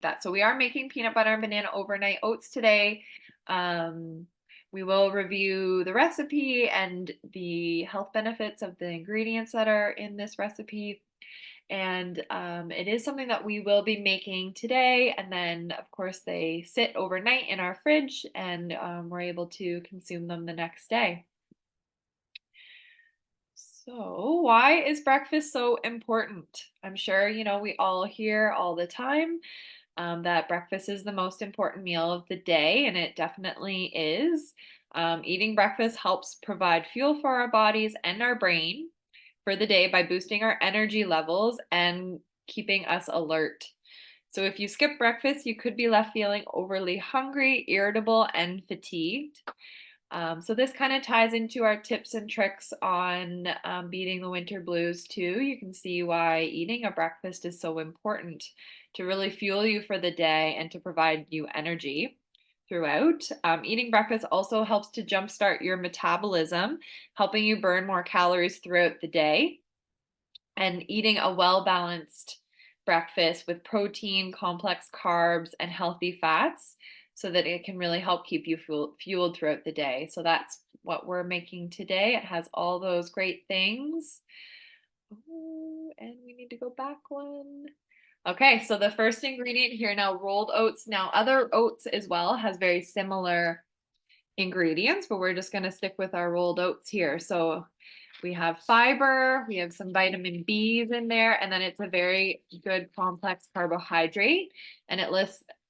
that. So we are making peanut butter and banana overnight oats today. We will review the recipe and the health benefits of the ingredients that are in this recipe. And it is something that we will be making today. And then, of course, they sit overnight in our fridge and we're able to consume them the next day. So, why is breakfast so important? I'm sure, we all hear all the time that breakfast is the most important meal of the day, and it definitely is. Eating breakfast helps provide fuel for our bodies and our brain for the day by boosting our energy levels and keeping us alert. So, if you skip breakfast, you could be left feeling overly hungry, irritable, and fatigued. So this kind of ties into our tips and tricks on beating the winter blues too. You can see why eating a breakfast is so important to really fuel you for the day and to provide you energy throughout. Eating breakfast also helps to jumpstart your metabolism, helping you burn more calories throughout the day. And eating a well-balanced breakfast with protein, complex carbs, and healthy fats so that it can really help keep you fueled throughout the day. So that's what we're making today. It has all those great things. Oh, and we need to go back one. Okay, so the first ingredient here now, rolled oats. Now, other oats as well has very similar ingredients, but we're just going to stick with our rolled oats here. So we have fiber, we have some vitamin B's in there, and then it's a very good complex carbohydrate. And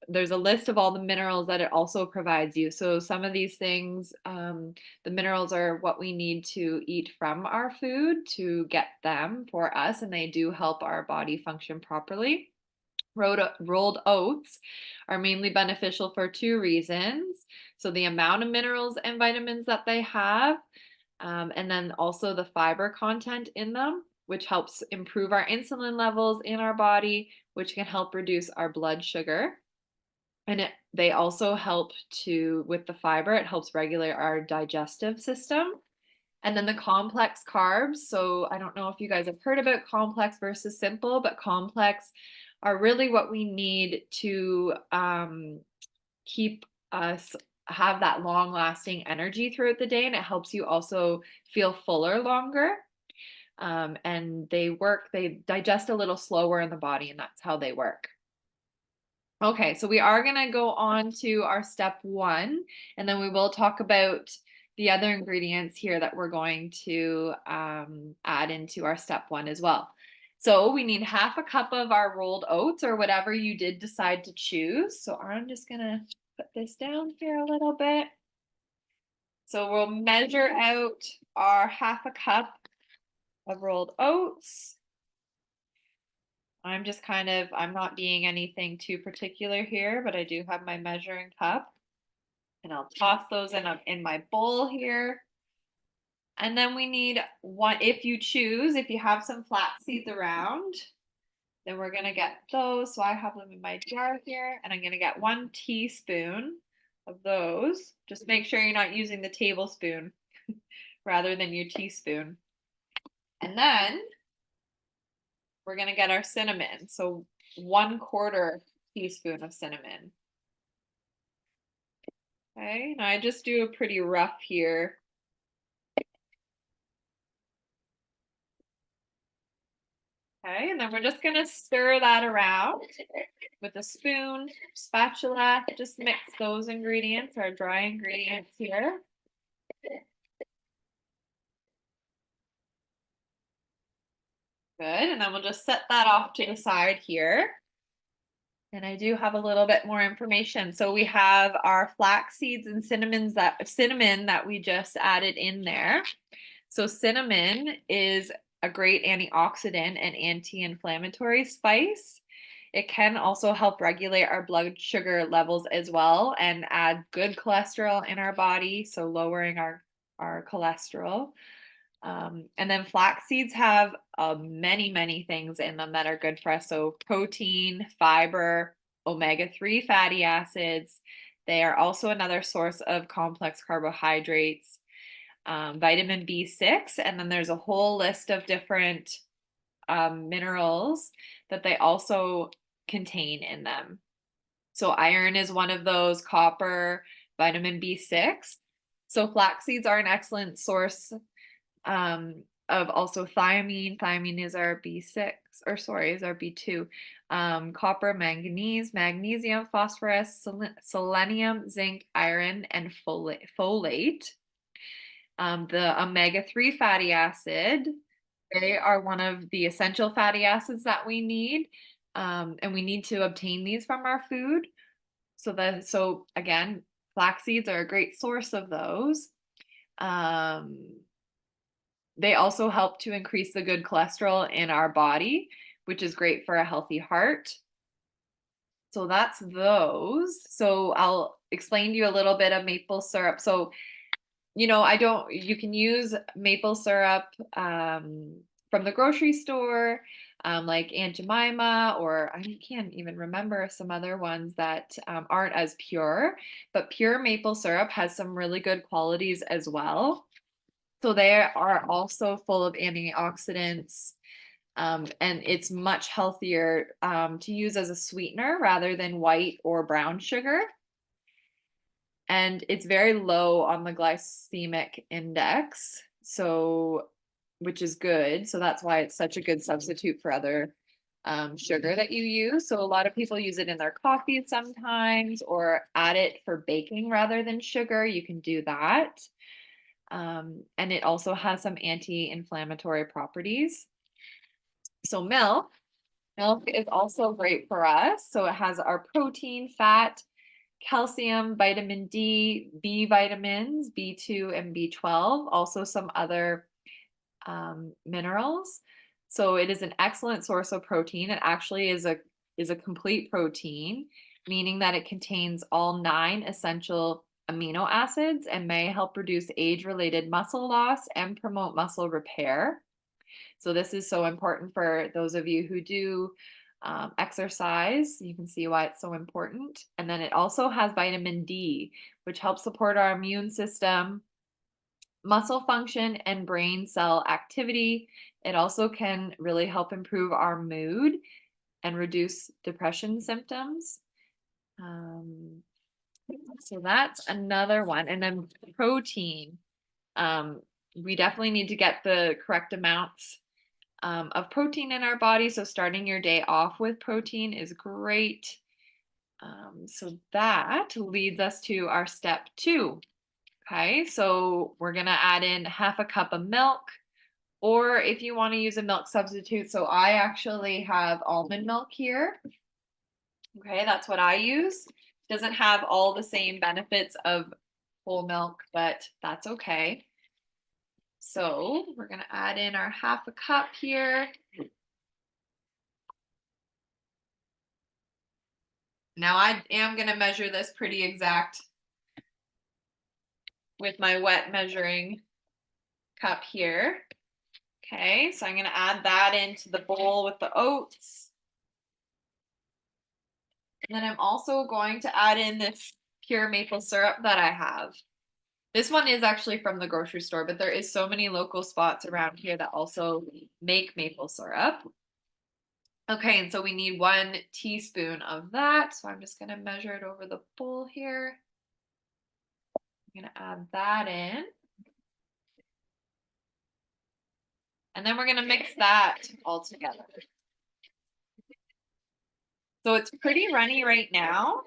there's a list of all the minerals that it also provides you. So some of these things, the minerals are what we need to eat from our food to get them for us, and they do help our body function properly. Rolled oats are mainly beneficial for two reasons. So the amount of minerals and vitamins that they have, and then also the fiber content in them, which helps improve our insulin levels in our body, which can help reduce our blood sugar. And they also help with the fiber, it helps regulate our digestive system. And then the complex carbs. So I don't know if you guys have heard about complex versus simple, but complex are really what we need to keep us have that long lasting energy throughout the day. And it helps you also feel fuller longer. And they digest a little slower in the body, and that's how they work. Okay, so we are going to go on to our step one, and then we will talk about the other ingredients here that we're going to add into our step one as well. So we need half a cup of our rolled oats or whatever you did decide to choose. So I'm just going to put this down here a little bit. So we'll measure out our half a cup of rolled oats. I'm not being anything too particular here, but I do have my measuring cup. And I'll toss those in my bowl here. And then we need one, if you have some flax seeds around, then we're going to get those. So I have them in my jar here, and I'm going to get 1 teaspoon of those. Just make sure you're not using the tablespoon rather than your teaspoon. And then we're going to get our cinnamon. So 1/4 teaspoon of cinnamon. Okay, now I just do a pretty rough here. Okay, and then we're just going to stir that around with a spoon, spatula. Just mix those ingredients, our dry ingredients here. Good, and then we'll just set that off to the side here. And I do have a little bit more information. So we have our flax seeds and cinnamon that we just added in there. So cinnamon is a great antioxidant and anti-inflammatory spice. It can also help regulate our blood sugar levels as well and add good cholesterol in our body, so lowering our cholesterol. And then flax seeds have many things in them that are good for us. So protein, fiber, omega-3 fatty acids. They are also another source of complex carbohydrates, vitamin B6, and then there's a whole list of different minerals that they also contain in them. So iron is one of those, copper, vitamin B6. So flax seeds are an excellent source of also thiamine. Thiamine is our B6, or sorry, is our B2. Copper, manganese, magnesium, phosphorus, selenium, zinc, iron, and folate. The omega-3 fatty acid, they are one of the essential fatty acids that we need. And we need to obtain these from our food. So again, flax seeds are a great source of those. They also help to increase the good cholesterol in our body, which is great for a healthy heart. So that's those. So I'll explain to you a little bit of maple syrup. So, you can use maple syrup from the grocery store, like Aunt Jemima, or I can't even remember some other ones that aren't as pure, but pure maple syrup has some really good qualities as well. So they are also full of antioxidants, and it's much healthier to use as a sweetener rather than white or brown sugar. And it's very low on the glycemic index, so which is good. So that's why it's such a good substitute for other sugar that you use. So a lot of people use it in their coffee sometimes, or add it for baking rather than sugar. You can do that. And it also has some anti-inflammatory properties. So milk is also great for us. So it has our protein, fat, calcium, vitamin D, B vitamins, B2 and B12, also some other minerals. So it is an excellent source of protein. It actually is a complete protein, meaning that it contains all 9 essential amino acids and may help reduce age-related muscle loss and promote muscle repair. So this is so important for those of you who do exercise. You can see why it's so important. And then it also has vitamin D, which helps support our immune system, muscle function, and brain cell activity. It also can really help improve our mood and reduce depression symptoms. So that's another one. And then protein. We definitely need to get the correct amounts of protein in our body. So starting your day off with protein is great. So that leads us to our step 2. Okay, so we're gonna add in half a cup of milk, or if you want to use a milk substitute. So I actually have almond milk here. Okay, that's what I use. Doesn't have all the same benefits of whole milk, but that's okay. So we're gonna add in our half a cup here. Now I am gonna measure this pretty exact with my wet measuring cup here. Okay, so I'm gonna add that into the bowl with the oats. And then I'm also going to add in this pure maple syrup that I have. This one is actually from the grocery store, but there is so many local spots around here that also make maple syrup. Okay, and so we need 1 teaspoon of that. So I'm just gonna measure it over the bowl here. I'm gonna add that in. And then we're gonna mix that all together. So it's pretty runny right now,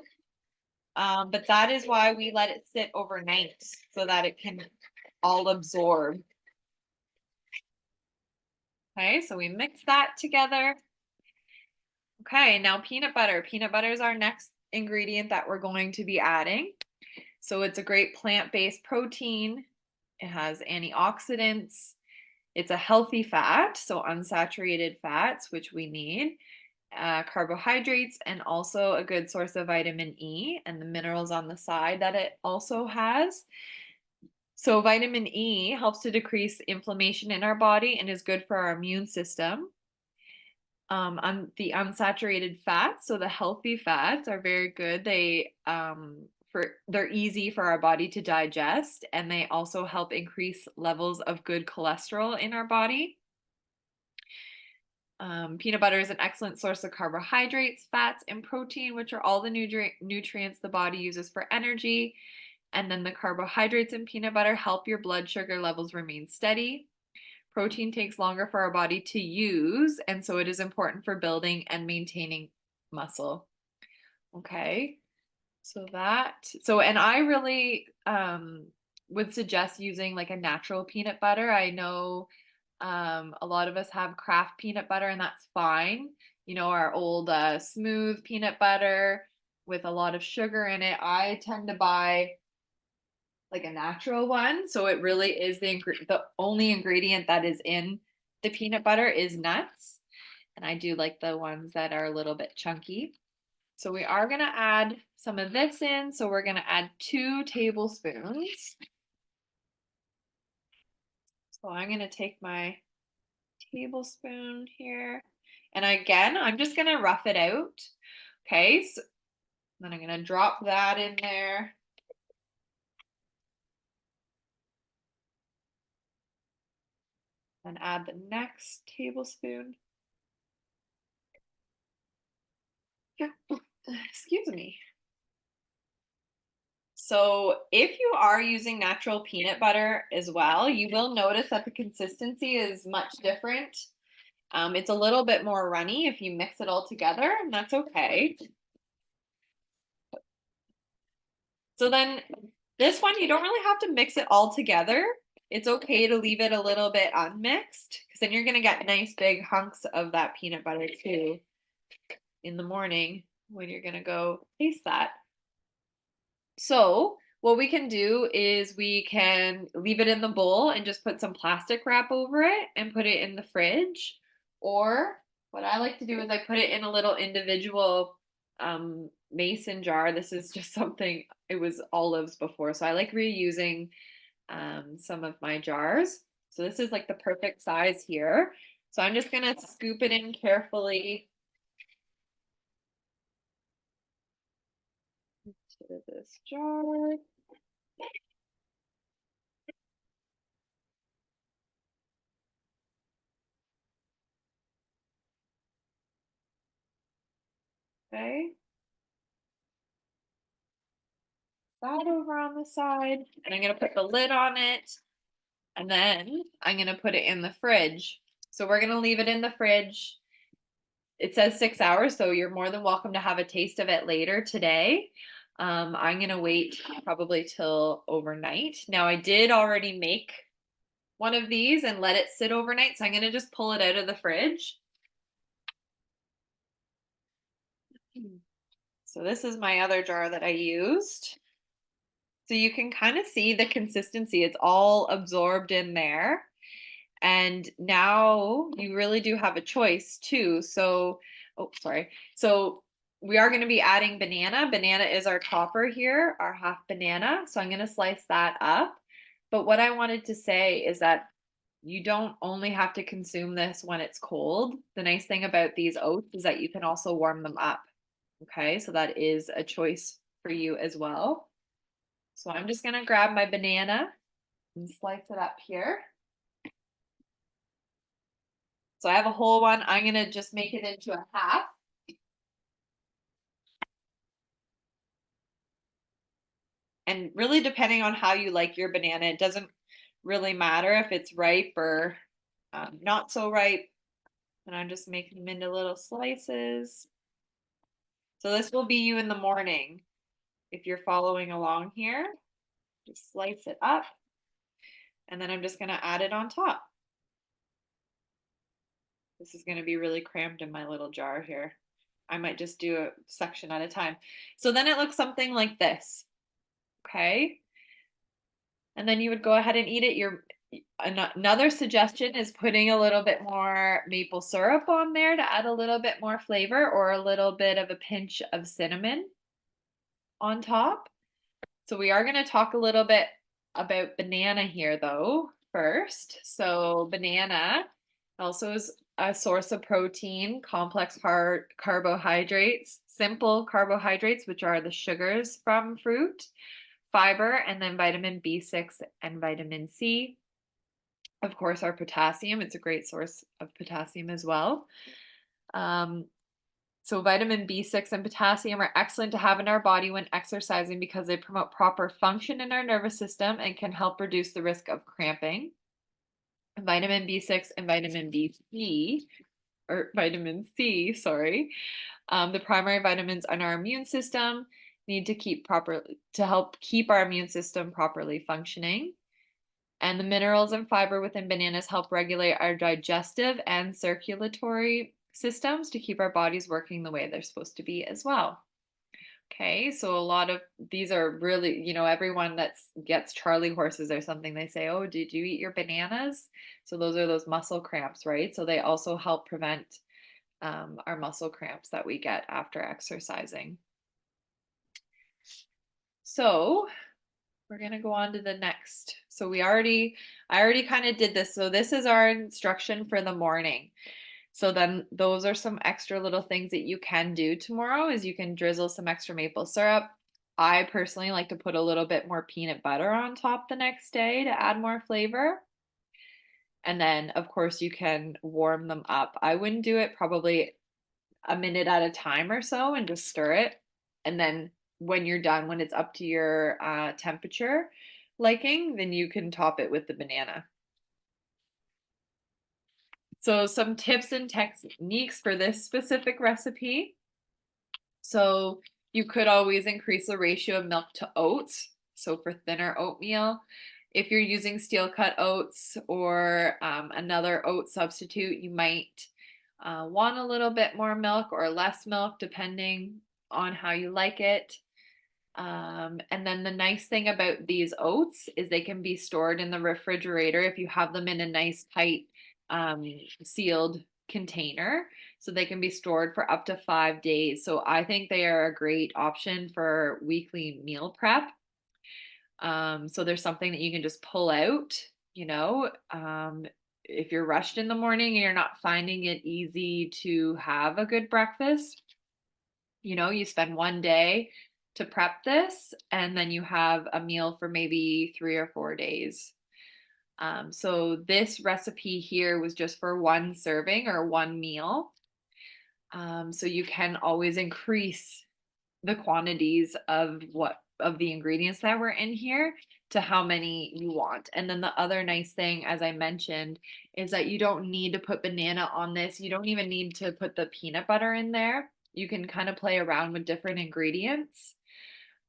but that is why we let it sit overnight so that it can all absorb. Okay, so we mix that together. Okay, now peanut butter. Peanut butter is our next ingredient that we're going to be adding. So it's a great plant-based protein. It has antioxidants. It's a healthy fat, so unsaturated fats, which we need. Carbohydrates, and also a good source of vitamin E and the minerals on the side that it also has. So vitamin E helps to decrease inflammation in our body and is good for our immune system. On the unsaturated fats, so the healthy fats are very good. They're easy for our body to digest, and they also help increase levels of good cholesterol in our body. Peanut butter is an excellent source of carbohydrates, fats, and protein, which are all the nutrients the body uses for energy. And then the carbohydrates in peanut butter help your blood sugar levels remain steady. Protein takes longer for our body to use, and so it is important for building and maintaining muscle. Okay. And I really would suggest using like a natural peanut butter. I know a lot of us have craft peanut butter, and that's fine. You know, our old smooth peanut butter with a lot of sugar in it. I tend to buy like a natural one. So it really is the only ingredient that is in the peanut butter is nuts. And I do like the ones that are a little bit chunky. So we are going to add some of this in. So we're going to add 2 tablespoons. So I'm going to take my tablespoon here. And again, I'm just going to rough it out. Okay. So then I'm going to drop that in there. And add the next tablespoon. Yeah. Excuse me. So if you are using natural peanut butter as well, you will notice that the consistency is much different. It's a little bit more runny if you mix it all together, and that's okay. So then this one, you don't really have to mix it all together. It's okay to leave it a little bit unmixed because then you're going to get nice big hunks of that peanut butter too in the morning when you're going to go taste that. So what we can do is we can leave it in the bowl and just put some plastic wrap over it and put it in the fridge. Or what I like to do is I put it in a little individual mason jar. This is just something, it was olives before. So I like reusing some of my jars. So this is like the perfect size here. So I'm just gonna scoop it in carefully into this jar. Okay. That over on the side. And I'm gonna put the lid on it. And then I'm gonna put it in the fridge. So we're gonna leave it in the fridge. It says 6 hours, so you're more than welcome to have a taste of it later today. I'm gonna wait probably till overnight. Now I did already make one of these and let it sit overnight, so I'm gonna just pull it out of the fridge. So this is my other jar that I used. So you can kind of see the consistency. It's all absorbed in there. And now you really do have a choice too. So, oh, sorry. So we are going to be adding banana. Banana is our topper here, our half banana. So I'm going to slice that up. But what I wanted to say is that you don't only have to consume this when it's cold. The nice thing about these oats is that you can also warm them up. Okay, so that is a choice for you as well. So I'm just going to grab my banana and slice it up here. So I have a whole one. I'm going to just make it into a half. And really depending on how you like your banana, it doesn't really matter if it's ripe or not so ripe. And I'm just making them into little slices. So this will be you in the morning. If you're following along here, just slice it up. And then I'm just going to add it on top. This is going to be really crammed in my little jar here. I might just do a section at a time. So then it looks something like this. Okay. And then you would go ahead and eat it. Another suggestion is putting a little bit more maple syrup on there to add a little bit more flavor, or a little bit of a pinch of cinnamon on top. So we are going to talk a little bit about banana here though first. So banana also is a source of protein, complex carbohydrates, simple carbohydrates, which are the sugars from fruit, fiber, and then vitamin B6 and vitamin C. Of course, our potassium, it's a great source of potassium as well. Um, so vitamin B6 and potassium are excellent to have in our body when exercising because they promote proper function in our nervous system and can help reduce the risk of cramping. Vitamin B6 and vitamin C, sorry, the primary vitamins in our immune system need to help keep our immune system properly functioning. And the minerals and fiber within bananas help regulate our digestive and circulatory systems to keep our bodies working the way they're supposed to be as well. Okay, so a lot of these are really, everyone that gets Charlie horses or something, they say, "Oh, did you eat your bananas?" So those are those muscle cramps, right? So they also help prevent our muscle cramps that we get after exercising. So we're gonna go on to the next. I already kind of did this. So this is our instruction for the morning. So then those are some extra little things that you can do tomorrow is you can drizzle some extra maple syrup. I personally like to put a little bit more peanut butter on top the next day to add more flavor. And then of course you can warm them up. I wouldn't do it probably a minute at a time or so and just stir it. And then when you're done, when it's up to your temperature liking, then you can top it with the banana. So some tips and techniques for this specific recipe. So you could always increase the ratio of milk to oats. So for thinner oatmeal, if you're using steel cut oats or another oat substitute, you might want a little bit more milk or less milk depending on how you like it. And then the nice thing about these oats is they can be stored in the refrigerator if you have them in a nice tight sealed container. So they can be stored for up to 5 days. So I think they are a great option for weekly meal prep. So there's something that you can just pull out, you know, if you're rushed in the morning and you're not finding it easy to have a good breakfast, you spend one day to prep this and then you have a meal for maybe 3 or 4 days. So this recipe here was just for one serving or one meal. So you can always increase the quantities of the ingredients that were in here to how many you want. And then the other nice thing, as I mentioned, is that you don't need to put banana on this. You don't even need to put the peanut butter in there. You can kind of play around with different ingredients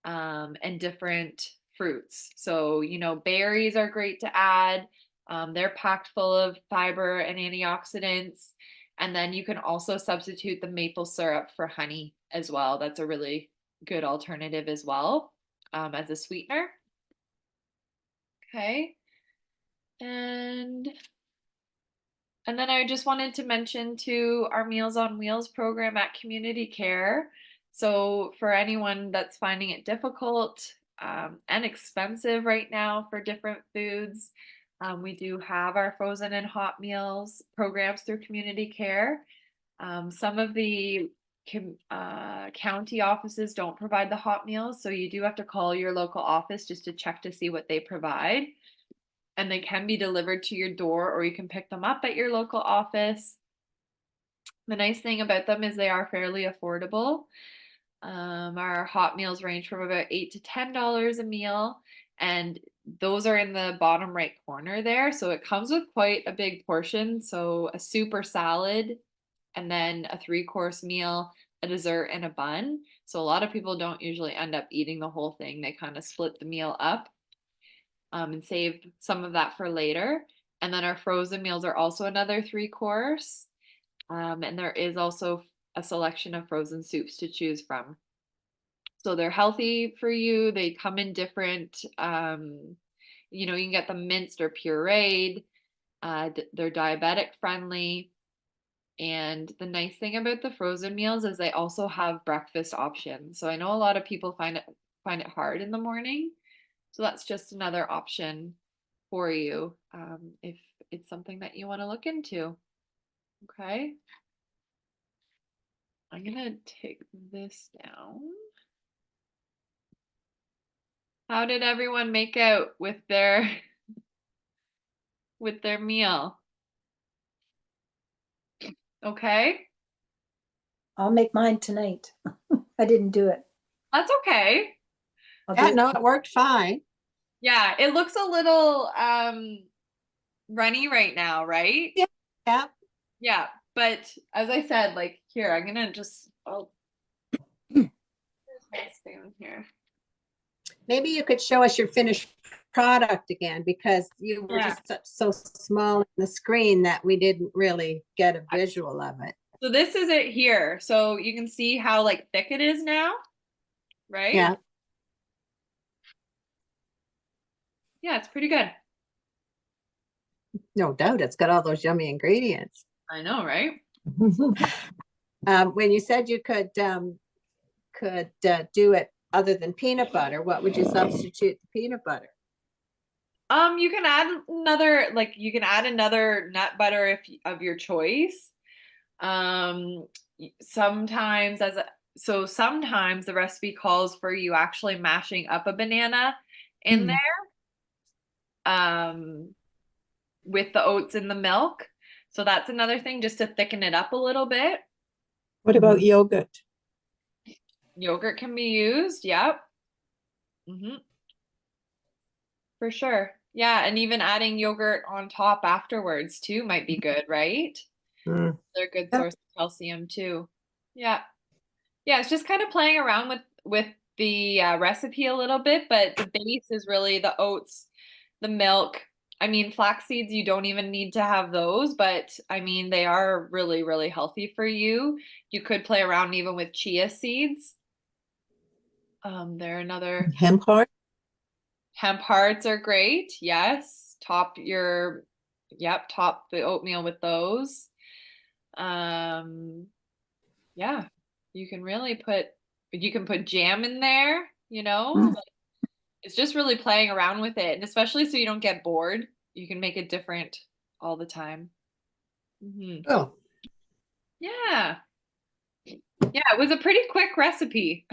and different fruits. So, berries are great to add. They're packed full of fiber and antioxidants. And then you can also substitute the maple syrup for honey as well. That's a really good alternative as well as a sweetener. Okay. And and then I just wanted to mention too our Meals on Wheels program at Community Care. So for anyone that's finding it difficult and expensive right now for different foods, we do have our frozen and hot meals programs through Community Care. Some of the county offices don't provide the hot meals, so you do have to call your local office just to check to see what they provide. And they can be delivered to your door or you can pick them up at your local office. The nice thing about them is they are fairly affordable. Our hot meals range from about $8 to $10 a meal, and those are in the bottom right corner there. So it comes with quite a big portion. So a soup or salad, and then a 3-course meal, a dessert, and a bun. So a lot of people don't usually end up eating the whole thing. They kind of split the meal up and save some of that for later. And then our frozen meals are also another 3-course. And there is also a selection of frozen soups to choose from. So they're healthy for you. They come in different, you can get them minced or pureed. They're diabetic friendly. And the nice thing about the frozen meals is they also have breakfast options. So I know a lot of people find it hard in the morning. So that's just another option for you if it's something that you want to look into. Okay. I'm gonna take this down. How did everyone make out with their with their meal. Okay? I'll make mine tonight. I didn't do it. That's okay. I'll do Yeah, it. no, it worked fine. Yeah, it looks a little runny right now, right? Yeah. Yeah. Yeah, but as I said, like here, I'm gonna just here's my spoon here. Maybe you could show us your finished product again, because you were Yeah. just so small in the screen that we didn't really get a visual of it. So this is it here. So you can see how like thick it is now, right? Yeah. Yeah, it's pretty good. No doubt, it's got all those yummy ingredients. I know, right? When you said you could do it other than peanut butter, what would you substitute the peanut butter? You can add another, like you can add another nut butter if of your choice. Sometimes sometimes the recipe calls for you actually mashing up a banana in there, with the oats in the milk. So that's another thing just to thicken it up a little bit. What about yogurt? Yogurt can be used. Yep. For sure. Yeah, and even adding yogurt on top afterwards too might be good, right? Mm. They're a good Yep. source of calcium too. Yeah. Yeah, it's just kind of playing around with the recipe a little bit, but the base is really the oats, the milk. I mean, flax seeds, you don't even need to have those, but I mean, they are really, really healthy for you. You could play around even with chia seeds. They're another. Hemp heart? Hemp hearts are great. Yes. Top the oatmeal with those. Yeah. You can put jam in there, like, it's just really playing around with it. And especially so you don't get bored, you can make it different all the time. Oh, Yeah. Yeah, it was a pretty quick recipe.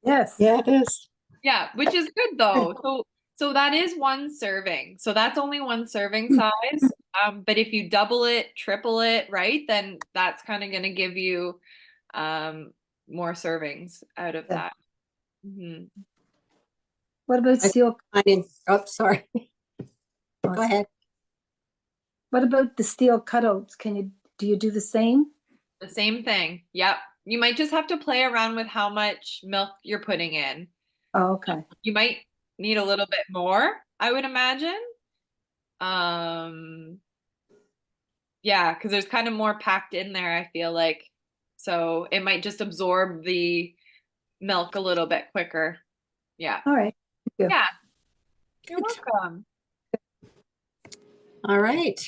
Yes. Yeah, it is. Yeah, which is good though. So that is one serving. So that's only one serving size. But if you double it, triple it, right, then that's kind of going to give you more servings out of Yeah. that. Mhm. What about steel? oh, sorry. Go ahead. What about the steel cutouts? Do you do the same? The same thing. Yep. You might just have to play around with how much milk you're putting in. Oh, okay. You might need a little bit more, I would imagine. Yeah, because there's kind of more packed in there, I feel like. So it might just absorb the milk a little bit quicker. Yeah. All right. Thank you. Yeah. You're welcome. All right.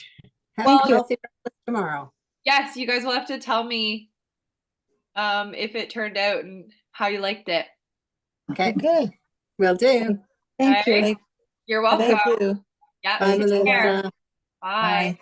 Have Well, a healthy breakfast tomorrow. Yes, you guys will have to tell me if it turned out and how you liked it. Okay, Okay. will do. Thank you. Okay. You're welcome. Thank you. Yeah. Bye, Take care. Melissa. Bye. Bye.